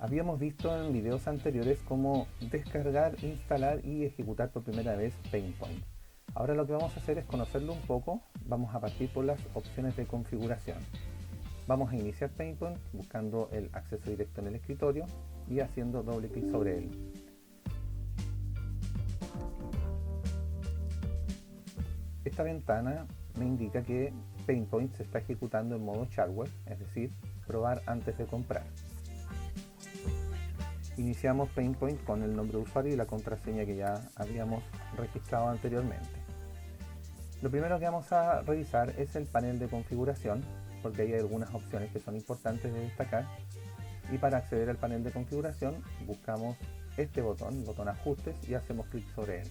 Habíamos visto en videos anteriores cómo descargar, instalar y ejecutar por primera vez Paintpoint. Ahora lo que vamos a hacer es conocerlo un poco. Vamos a partir por las opciones de configuración. Vamos a iniciar Paintpoint buscando el acceso directo en el escritorio y haciendo doble clic sobre él. Esta ventana me indica que Paintpoint se está ejecutando en modo shareware, es decir, probar antes de comprar. Iniciamos Paintpoint con el nombre de usuario y la contraseña que ya habíamos registrado anteriormente. Lo primero que vamos a revisar es el panel de configuración, porque hay algunas opciones que son importantes de destacar. Y para acceder al panel de configuración buscamos este botón, el botón ajustes, y hacemos clic sobre él.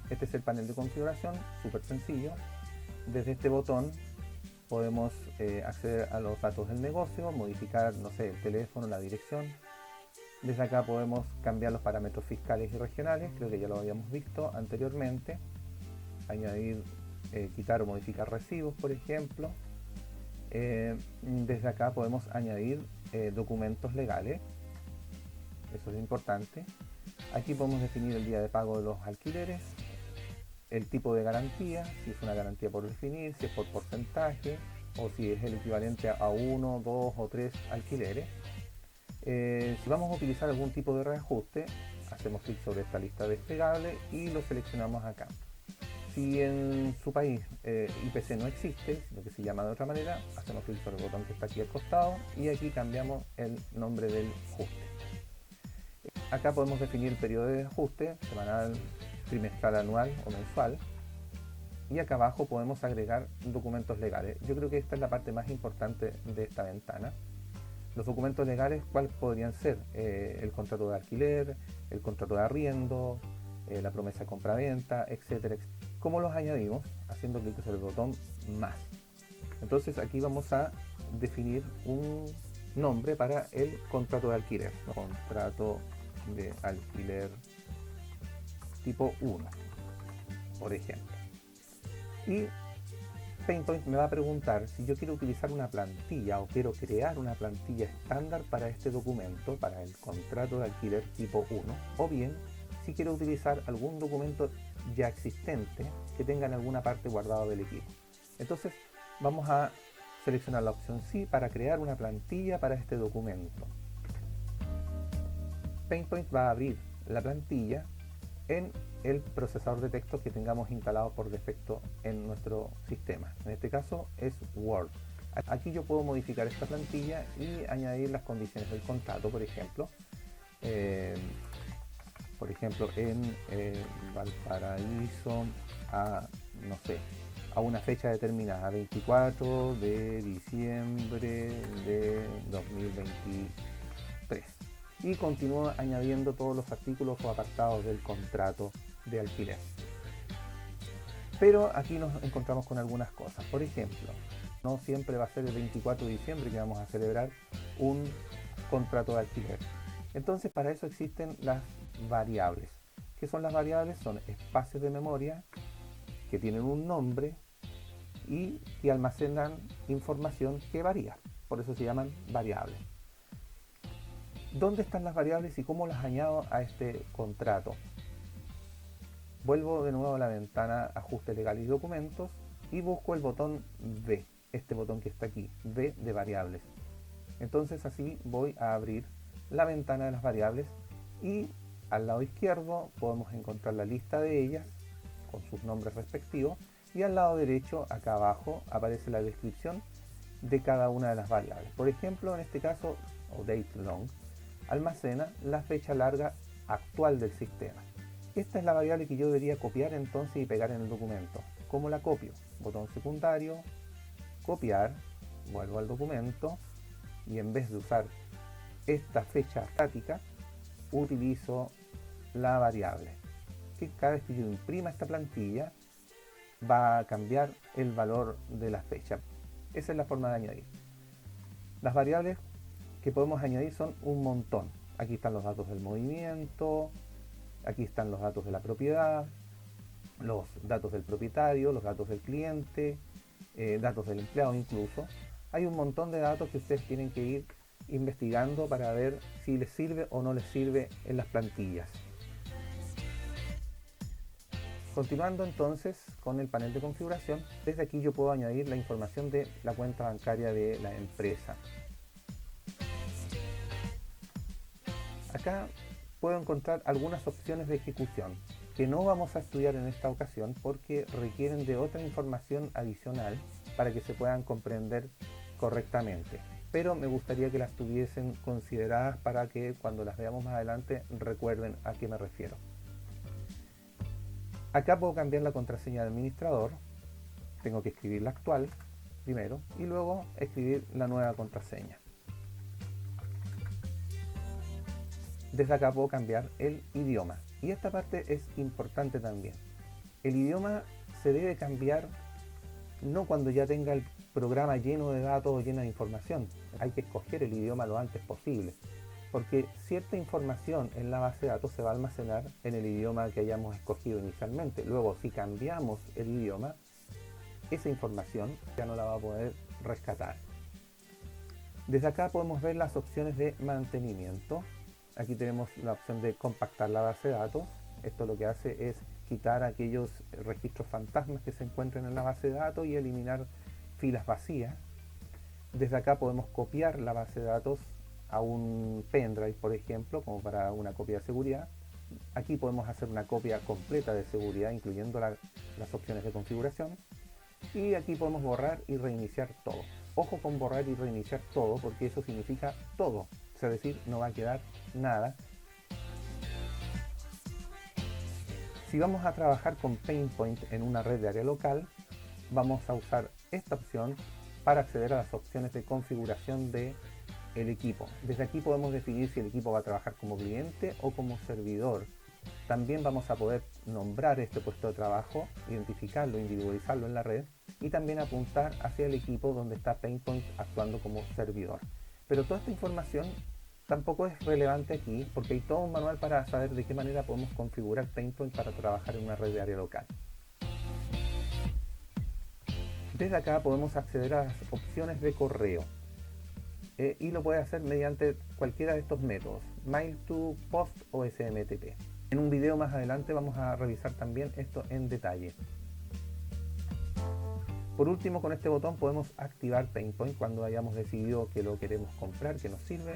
Este es el panel de configuración, súper sencillo. Desde este botón podemos acceder a los datos del negocio, modificar, no sé, el teléfono, la dirección. Desde acá podemos cambiar los parámetros fiscales y regionales, creo que ya lo habíamos visto anteriormente. Añadir, quitar o modificar recibos, por ejemplo. Desde acá podemos añadir documentos legales, eso es importante. Aquí podemos definir el día de pago de los alquileres, el tipo de garantía, si es una garantía por definir, si es por porcentaje o si es el equivalente a 1, 2 o 3 alquileres. Si vamos a utilizar algún tipo de reajuste, hacemos clic sobre esta lista desplegable y lo seleccionamos acá. Si en su país IPC no existe, sino que se llama de otra manera, hacemos clic sobre el botón que está aquí al costado y aquí cambiamos el nombre del ajuste. Acá podemos definir el periodo de ajuste, semanal, trimestral, anual o mensual. Y acá abajo podemos agregar documentos legales. Yo creo que esta es la parte más importante de esta ventana. Los documentos legales, ¿cuáles podrían ser? El contrato de alquiler, el contrato de arriendo, la promesa de compra-venta, etcétera, etcétera. ¿Cómo los añadimos? Haciendo clic sobre el botón más. Entonces aquí vamos a definir un nombre para el contrato de alquiler. Contrato de alquiler tipo 1, por ejemplo. Y Paintpoint me va a preguntar si yo quiero utilizar una plantilla o quiero crear una plantilla estándar para este documento, para el contrato de alquiler tipo 1, o bien si quiero utilizar algún documento ya existente que tenga en alguna parte guardado del equipo. Entonces vamos a seleccionar la opción sí para crear una plantilla para este documento. Paintpoint va a abrir la plantilla en el procesador de texto que tengamos instalado por defecto en nuestro sistema. En este caso es Word. Aquí yo puedo modificar esta plantilla y añadir las condiciones del contrato, por ejemplo. En Valparaíso a, no sé, a una fecha determinada, 24 de diciembre de 2023. Y continúo añadiendo todos los artículos o apartados del contrato de alquiler. Pero aquí nos encontramos con algunas cosas. Por ejemplo, no siempre va a ser el 24 de diciembre que vamos a celebrar un contrato de alquiler. Entonces para eso existen las variables. ¿Qué son las variables? Son espacios de memoria que tienen un nombre y que almacenan información que varía. Por eso se llaman variables. ¿Dónde están las variables y cómo las añado a este contrato? Vuelvo de nuevo a la ventana Ajustes legales y documentos y busco el botón V, este botón que está aquí, V de variables. Entonces así voy a abrir la ventana de las variables y al lado izquierdo podemos encontrar la lista de ellas con sus nombres respectivos y al lado derecho, acá abajo, aparece la descripción de cada una de las variables. Por ejemplo, en este caso, o date long, almacena la fecha larga actual del sistema. Esta es la variable que yo debería copiar entonces y pegar en el documento. ¿Cómo la copio? Botón secundario, copiar, vuelvo al documento y en vez de usar esta fecha estática, utilizo la variable. Que cada vez que yo imprima esta plantilla va a cambiar el valor de la fecha. Esa es la forma de añadir. Las variables que podemos añadir son un montón. Aquí están los datos del movimiento, aquí están los datos de la propiedad, los datos del propietario, los datos del cliente, datos del empleado incluso. Hay un montón de datos que ustedes tienen que ir investigando para ver si les sirve o no les sirve en las plantillas. Continuando entonces con el panel de configuración, desde aquí yo puedo añadir la información de la cuenta bancaria de la empresa. Acá puedo encontrar algunas opciones de ejecución que no vamos a estudiar en esta ocasión porque requieren de otra información adicional para que se puedan comprender correctamente. Pero me gustaría que las tuviesen consideradas para que cuando las veamos más adelante recuerden a qué me refiero. Acá puedo cambiar la contraseña de administrador. Tengo que escribir la actual primero y luego escribir la nueva contraseña. Desde acá puedo cambiar el idioma. Y esta parte es importante también. El idioma se debe cambiar no cuando ya tenga el programa lleno de datos o lleno de información. Hay que escoger el idioma lo antes posible, porque cierta información en la base de datos se va a almacenar en el idioma que hayamos escogido inicialmente. Luego, si cambiamos el idioma, esa información ya no la va a poder rescatar. Desde acá podemos ver las opciones de mantenimiento. Aquí tenemos la opción de compactar la base de datos. Esto lo que hace es quitar aquellos registros fantasmas que se encuentran en la base de datos y eliminar filas vacías. Desde acá podemos copiar la base de datos a un pendrive, por ejemplo, como para una copia de seguridad. Aquí podemos hacer una copia completa de seguridad, incluyendo las opciones de configuración. Y aquí podemos borrar y reiniciar todo. Ojo con borrar y reiniciar todo, porque eso significa todo. Es decir, no va a quedar nada. Si vamos a trabajar con Paintpoint en una red de área local, vamos a usar esta opción para acceder a las opciones de configuración del equipo. Desde aquí podemos definir si el equipo va a trabajar como cliente o como servidor. También vamos a poder nombrar este puesto de trabajo, identificarlo, individualizarlo en la red y también apuntar hacia el equipo donde está Paintpoint actuando como servidor. Pero toda esta información tampoco es relevante aquí porque hay todo un manual para saber de qué manera podemos configurar Paintpoint para trabajar en una red de área local. Desde acá podemos acceder a las opciones de correo y lo puede hacer mediante cualquiera de estos métodos, Mail-to, Post o SMTP. En un video más adelante vamos a revisar también esto en detalle. Por último, con este botón podemos activar Paintpoint cuando hayamos decidido que lo queremos comprar, que nos sirve.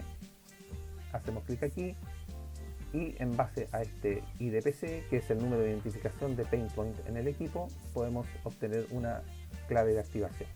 Hacemos clic aquí y en base a este IDPC, que es el número de identificación de Paintpoint en el equipo, podemos obtener una clave de activación.